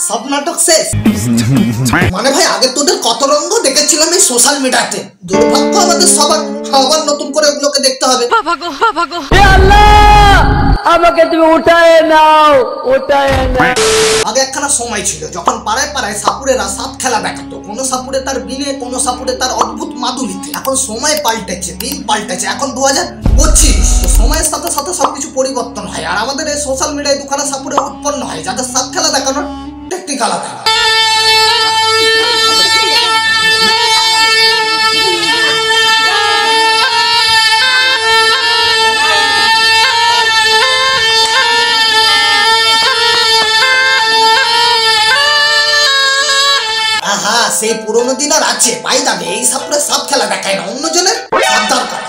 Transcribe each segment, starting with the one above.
সব নাটক শেষ। মানে ভাই আগে তোদের কত রঙ্গ দেখেছিলাম এই সোশ্যাল মিডিয়াতে, দুর্ভাগ্য আমাদের সবার আবার নতুন করে ওগুলোকে দেখতে হবে। বাবা গো বাবা গো, হে আল্লাহ আমাকে তুমি উঠায় নাও, উঠায় নাও। আগে একখানা সময় ছিল যখন পাড়ায় পাড়ায় সাপুরেরা সাপ খেলা দেখাতো, কোনো সাপুরে তার বিনে, কোনো সাপুরে তার অদ্ভুত মাদুলিতে। এখন সময় পাল্টেছে, দিন পাল্টেছে, এখন 2025। সময়ের সাথে সাথে সবকিছু পরিবর্তন হয়, আর আমাদের এই সোশ্যাল মিডিয়ায় দুখানা সাপুরে উৎপন্ন হয় যাদের সাপ খেলা দেখানোর টেকনিক আলাদা। সেই পুরোনো দিন আর আছে পাই যাবে, এই সাপুরে সাপ খেলা দেখায় না, অন্যজনের সাবধান করা।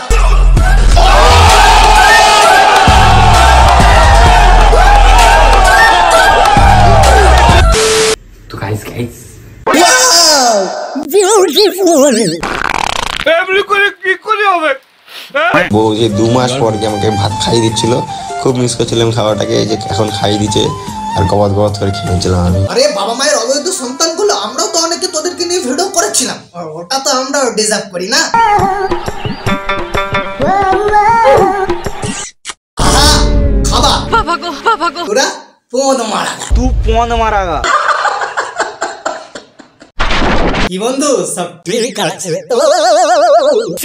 তো গাইস বিউটিফুল এমনি করে কি করে হবে? বউ যে 2 মাস পর আমাকে ভাত খাইয়ে দিচ্ছিল, খুব মিস করছিলাম খাওয়াটাকে, যে এখন খাইয়ে দিচ্ছে আর গবাদ গবাদ করে খেয়ে নিচ্ছিলাম আমি। আরে বাবা মায়ের অবৈধ সন্তানগুলো, আমরাও তো অনেকে তোদেরকে নিয়ে ভিডিও করেছিলাম, ওটা তো আমরাও ডিজার্ভ করি না? খাবা বাবা গো বাবা গো, তোরা পোঁদ মারাগা, तू कौन मारागा? কি বন্ধু সব ঠিক আছে?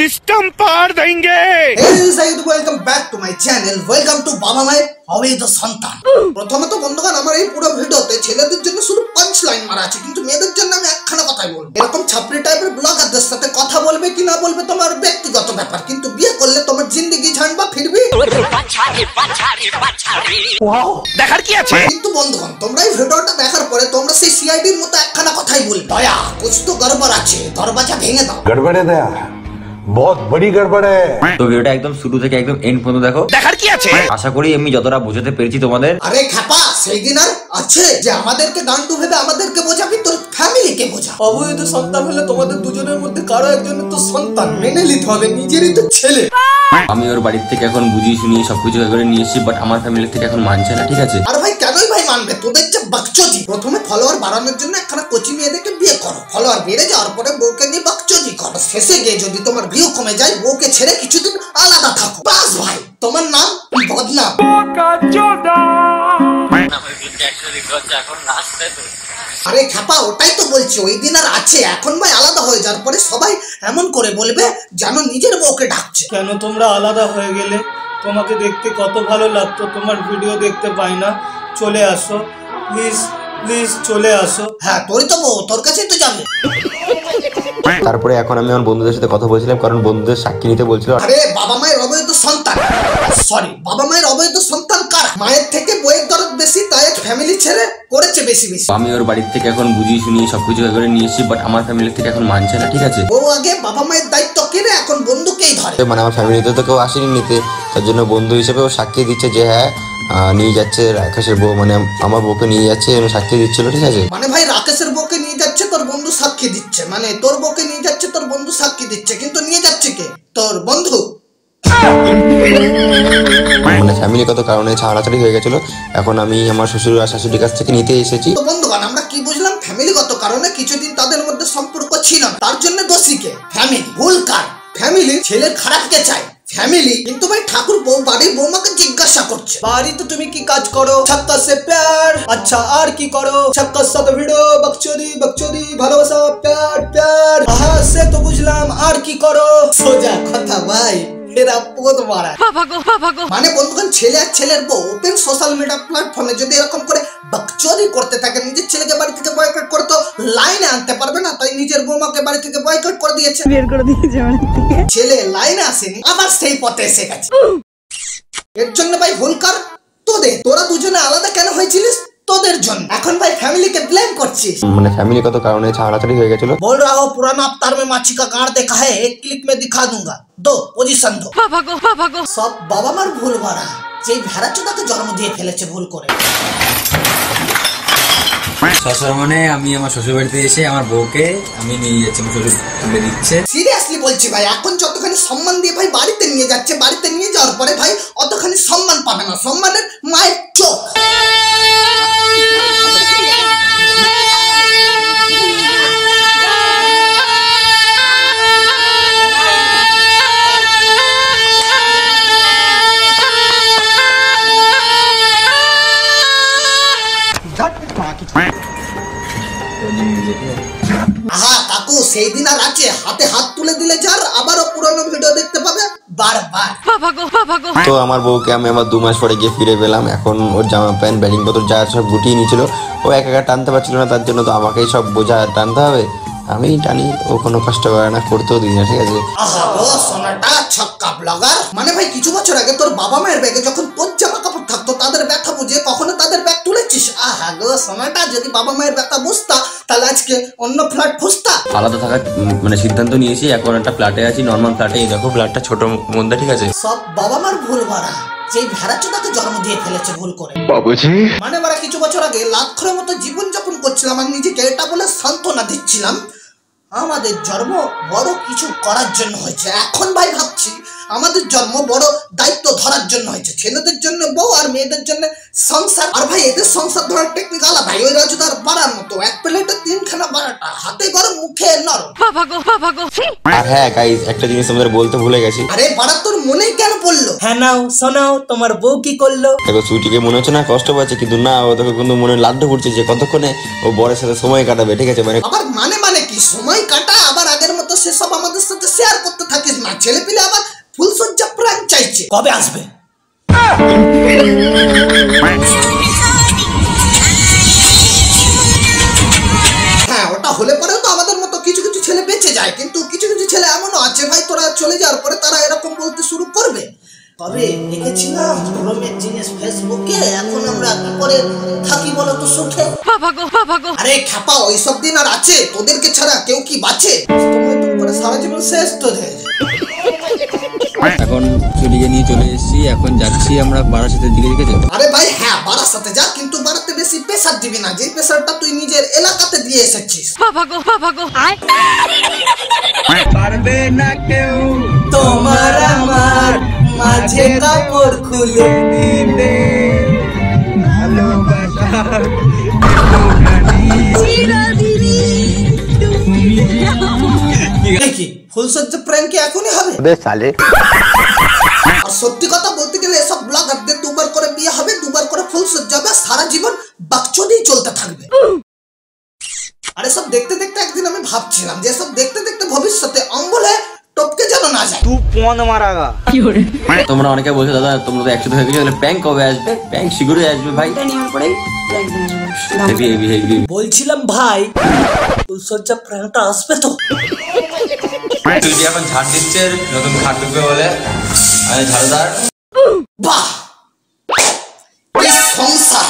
सिस्टम पार देंगे। Hey Sayyid, welcome back to my channel. Welcome to বাবা মায়ের অবৈধ সন্তান। প্রথমত বন্ধুগণ, আমার এই পুরো ভিডিওতে ছেলেদের জন্য শুধু পাঞ্চ লাইন মারা আছে, কিন্তু মেয়েদের জন্য আমি একখানা কথাই বলবো। এরকম ছাপড়ি টাইপের ব্লগারদের সাথে কথা বলবে কি না বলবে তোমার ব্যক্তিগত ব্যাপার, কিন্তু বিয়ে করলে তোমার জিন্দেগি ঝান্ডা ফিরবি। দেখার কি আছে? কিন্তু বন্ধুগণ, তোমরা এই ভিডিওটা দেখার পরে তোমরা সেই সিআইডির মতো একখানা কথাই বলবে, দয়া কুছ তো গড়বড় আছে, দরজা ভেঙে দাও। गड़बड़ है दया, बहुत बड़ी गड़बड़ है। তো ভিডিওটা একদম শুরু থেকে একদম এন্ড পর্যন্ত দেখো, দেখার কি আছে? আশা করি আমি যতটা বোঝাতে পেরেছি তোমাদের। আরে খাপা, সেই দিন আর আছে যে আমাদেরকে গান্ডু ভেবে আমাদেরকে বোঝাবি, তোর ফ্যামিলিকে বোঝা। অবৈধ সন্তান হলে তোমাদের দুজনের মধ্যে কারো একজনের তো সন্তান মেনে নিতে হবে, নিজেরই তো ছেলে। আমি ওর বাড়ির থেকে এখন বুঝিয়ে শুনিয়ে সবকিছু করে নিয়ে এসেছি, বাট আমার ফ্যামিলি থেকে এখন মানছে না, ঠিক আছে? আর ভাই কেনই ভাই মানবে, তোদের যে বাকচোদি। প্রথমে ফলোয়ার বাড়ানোর জন্য একখানা কোচি মেয়েদেরকে বিয়ে করো, ফলোয়ার বেড়ে যাওয়ার পরে বউকে নিয়ে বাকচোদি করো, শেষে গিয়ে যদি তোমার ভিউ কমে যায় বউকে ছেড়ে কিছুদিন আলাদা থাকো, বাস ভাই তোমার নাম বদনাম। আরে খাপা, ওটাই তো বলছি, ওই দিন আর আছে, এখন ভাই আলাদা হয়ে যাওয়ার পরে সবাই এমন করে বলবে যেন নিজের বউকে ডাকছে। কেন তোমরা আলাদা হয়ে গেলে? তোমাকে দেখতে কত ভালো লাগতো, তোমার ভিডিও দেখতে পাই না, চলে আসো প্লিজ, প্লিজ চলে আসো। হ্যাঁ তোরই তো বউ, তোর কাছেই তো যাবে। তারপরে এখন আমি আমার বন্ধুদের সাথে কথা বলছিলাম, কারণ বন্ধুদের সাক্ষী নিতে বলছিল। আরে বাবা মায়ের অবৈধ সন্তান, সরি বাবা মায়ের অবৈধ সন্তান কারা? মায়ের থেকে বইয়ের দরদ বেশি, তাই ফ্যামিলি ছেড়ে করেছে বেশি বেশি। আমি ওর বাড়ির থেকে এখন বুঝিয়ে শুনিয়ে সবকিছু করে নিয়ে এসেছি, বাট আমার ফ্যামিলি থেকে এখন মানছে না, ঠিক আছে? বউ আগে বাবা মায়ের দায়িত্ব কেড়ে এখন বন্ধুকেই ধরে। মানে আমার ফ্যামিলিতে তো কেউ আসেনি নিতে, তার জন্য বন্ধু হিসেবে ও সাক্ষী দিচ্ছে যে হ্যাঁ নিয়ে যাচ্ছে রাকেশের বউ, মানে আমার বউকে নিয়ে যাচ্ছে, সাক্ষী দিচ্ছিল, ঠিক আছে? মানে ভাই রাকেশের বউকে নিয়ে যাচ্ছে তোর বন্ধু সাক্ষী দিচ্ছে, মানে তোর বউকে নিয়ে যাচ্ছে তোর বন্ধু সাক্ষী দিচ্ছে, কিন্তু নিয়ে যাচ্ছে কে? তোর বন্ধু। মানে ফ্যামিলিগত কারণে ছাড়াছাড়ি হয়ে গেছিল, এখন আমি আমার শ্বশুর আর শাশুড়ির কাছ থেকে নিতে এসেছি। তো বন্ধুগণ, আমরা কি বুঝলাম? ফ্যামিলিগত কারণে কিছুদিন তাদের মধ্যে সম্পর্ক ছিল না, তার জন্য দোষী কে? ফ্যামিলি। ভুল কার? ফ্যামিলি। ছেলের খারাপকে চায় ফ্যামিলি, কিন্তু ভাই ঠাকুর বউ বাড়ির বৌমাকে জিজ্ঞাসা করছে, বাড়িতে তুমি কি কাজ করো? ছক্কা সে প্যার। আচ্ছা আর কি করো? ছক্কার সাথে ভিডিও, বকচোদি বকচোদি, ভালোবাসা, প্যার প্যার। হ্যাঁ সে তো বুঝলাম, আর কি করো? সোজা কথা ভাই, এরা পোদ মারা। বাবা গো বাবা গো, মানে বন্ধুগণ, ছেলে আর ছেলের বউ ওপেন সোশ্যাল মিডিয়া প্ল্যাটফর্মে যদি এরকম করে বকচোদি করতে থাকে, নিজের ছেলেকে বাড়ি থেকে বয়কট করে তো লাইনে আনতে পারবে না, তাই নিজের বৌমাকে বাড়ি থেকে বয়কট করে দিয়েছে, বের করে দিয়েছে বাড়ি থেকে। ছেলে লাইনে আসেনি, আবার সেই পথে এসে গেছে। এর জন্য ভাই ভুল কার? তোদের। তোরা দুজনে আলাদা কেন হয়েছিলিস? তোদের জন্য। এখন ভাই ফ্যামিলিকে ব্লেম করছিস। মানে ফ্যামিলিগত কারণে ছাড়াছাড়ি হয়ে গেছিল। बोल रहा हो पुराना अवतार में माछी का गाड़ देखा है, एक क्लिक में दिखा दूंगा, दो पोजीशन दो। বাবা গো বাবা গো, সব বাবা মার ভুল ভরা, যেই ভেড়াচোদাকে জন্ম দিয়ে ফেলেছে ভুল করে। শ্বশুর মানে আমি আমার শ্বশুর বাড়িতে এসে আমার বউকে আমি নিয়ে যাচ্ছি, আমার শ্বশুর তুলে দিচ্ছে। সিরিয়াসলি বলছি ভাই, এখন যতখানি সম্মান দিয়ে ভাই বাড়িতে নিয়ে যাচ্ছে, বাড়িতে নিয়ে যাওয়ার পরে ভাই অতখানি সম্মান পাবে না, সম্মানের মায়ের চোখ। বারবার। বাবা গো বাবা গো তো আমার বউকে আমি আবার 2 মাস পরে গিয়ে ফিরে পেলাম। এখন ওর জামা প্যান্ট ব্যাগিং পত্র যা সব গুটিয়ে নিয়েছিল, ও একা টানতে পারছিল না, তার জন্য তো আমাকেই সব বোঝা টানতে হবে। আমি টানি, ও কোনো কষ্ট করে না, করতেও দিই না, ঠিক আছে। আহা গো সোনাটা ছক্কা ব্লগার। মানে ভাই কিছু বছর আগে তোর বাবা মায়ের ব্যাগে যখন তোর জামা কাপড় থাকতো, তাদের ব্যথা বুঝে কখনো তাদের ব্যাগ তুলেছিস? আহা গো সোনাটা, যদি বাবা মায়ের ব্যথা বুঝতা তাহলে আজকে অন্য ফ্ল্যাট খুঁজতা। আলাদা থাকার মানে সিদ্ধান্ত নিয়েছি। এখন একটা ফ্ল্যাটে আছি, নর্মাল ফ্ল্যাটে। এই দেখো ফ্ল্যাটটা ছোট মধ্যে, ঠিক আছে। সব বাবা মার ভুল বাড়া, যেই ভেড়াচোদাকে জন্ম দিয়ে ফেলেছে ভুল করে। মানে বাড়া কিছু বছর আগে লাক্ষরের মতো জীবন যাপন করছিলাম আর নিজেকে এটা বলে সান্ত্বনা দিচ্ছিলাম আমাদের জন্ম বড় কিছু করার জন্য হয়েছে। এখন ভাই ভাবছি আমাদের জন্ম বড় দায়িত্ব ধরার জন্য হয়েছে। ছেলেদের জন্য বউ আর মেয়েদের জন্য সংসার। আর ভাই এদের সংসার ধরার টেকনিক আলাদা। ওই রাজুদার বাড়ার মতো 1 প্লেটে 3খানা বাড়াটা, হাতে গরম মুখে নরম। বাবা গো বাবা গো আর হ্যাঁ গাইজ, একটা জিনিস তোমাদের বলতে ভুলে গেছি। আরে বাড়া তোর মনেই কেন পড়লো? হ্যাঁ নাও শোনাও, তোমার বউ কি করলো? দেখো সুইটিকে মনে হচ্ছে না কষ্ট পাচ্ছে, কিন্তু না, ও তোকে কিন্তু মনে লাড্ডু ফুটছে যে কতক্ষণে ও বরের সাথে সময় কাটাবে, ঠিক আছে। মানে আবার মানে কি সময় কাটা, আবার আগের মতো সেসব আমাদের সাথে শেয়ার করতে থাকিস না। ছেলে পিলে আবার ফুলসজ্জা প্রাণ চাইছে, কবে আসবে? হ্যাঁ ওটা হলে পরেও তো আমাদের মতো কিছু কিছু ছেলে বেঁচে যায়, কিন্তু কিছু কিছু ছেলে এমনও আছে ভাই, তোরা চলে যাওয়ার পরে তারা এরকম বলতে শুরু করবে, তবে দেখেছিলাম গরমের জিনিস ফেসবুকে, এখন আমরা কি করে থাকি বলো তো সুখে? বাবা গো বাবা গো আরে খাপা, ওইসব দিন আর আছে? তোদেরকে ছাড়া কেউ কি বাঁচে? তোমায় তো করে সারা জীবন শেষ তোদের। এখন চুরিকে নিয়ে চলে এসেছি, এখন যাচ্ছি আমরা বারাসাতের দিকে, ঠিক আছে। আরে ভাই হ্যাঁ বারাসাতে যা, কিন্তু বারাতে বেশি প্রেসার দিবি না, যে প্রেসারটা তুই নিজের এলাকাতে দিয়ে এসেছিস। বাবা গো বাবা গো পারবে না কেউ তোমার আমার মাঝে কাপড় খুলে দিতে, ভালোবাসার দেখি ফুলসজ্জা প্র্যাঙ্ক কি এখনই হবে? আর সত্যি কথা বলতে গেলে এসব ব্লগারদের 2বার করে বিয়ে হবে, 2বার করে ফুলসজ্জা হবে, সারা জীবন বাকচোদেই চলতে থাকবে। আর এসব দেখতে দেখতে একদিন আমি ভাবছিলাম যে এসব দেখতে দেখতে ভবিষ্যতে অম্বলে টপকে যেন না যায়। तू कौन मारागा? তোমরা অনেকে বলছো দাদা তোমরা তো একসাথে হয়ে গেছো, প্র্যাঙ্ক কবে আসবে? প্র্যাঙ্ক শীঘ্রই আসবে ভাই। Heavy heavy heavy. বলছিলাম ভাই ফুলসজ্জা প্র্যাঙ্কটা আসবে তো? তুই এখন ঝাড় দিচ্ছে, নতুন খাট ঢুকবে বলে আমি ঝাড়দার। বাহ কি সংসার!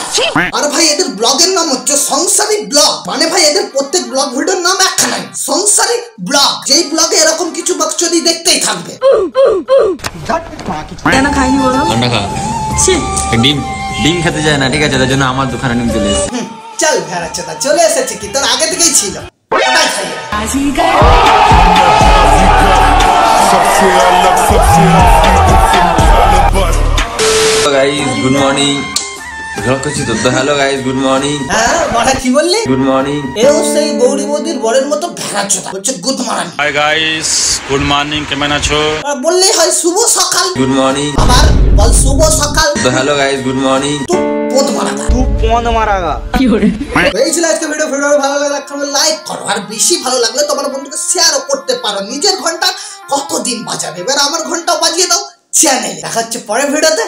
আর ভাই এদের ব্লগের নাম হচ্ছে সংসারী ব্লগ। মানে ভাই এদের প্রত্যেক ব্লগ ভিডিওর নাম একখানাই, সংসারী ব্লগ। যেই ব্লগে এরকম কিছু বাকচোদি দেখতেই থাকবে। কেন খাইনি বলো? ঠান্ডা খা। ডিম খেতে যায় না, ঠিক আছে, তার জন্য আমার দোকানে নিয়ে চলে এসেছি। চল ভেড়াচ্ছেটা চলে এসেছে, কি তোর আগে থেকেই ছিল? ওটাই খাইয়ে। Guys good morning. ভ্লগ করছি তো, হ্যালো গাইস গুড মর্নিং। হ্যাঁ বড়া কি বললি? Good morning. এও সেই গৌরী মোদির বরের মতো ভেড়াচ্ছটা হচ্ছে good morning. Hi guys good morning কেমন আছো? বললেই হয় শুভ সকাল। Good morning. আবার বল শুভ সকাল। তো হ্যালো গাইস গুড মর্নিং। তুই পোদ মারাটা। तू कौन मारागा? এই ছিল আজকে ভিডিও ভালো লাগলে একটা লাইক করো, আর বেশি ভালো লাগলে তোমার বন্ধুকে শেয়ারও করতে পারো। নিজের ঘন্টা কতদিন বাজাবে, এবার আমার ঘন্টাও বাজিয়ে দাও চ্যানেলে। দেখা হচ্ছে পরের ভিডিওতে।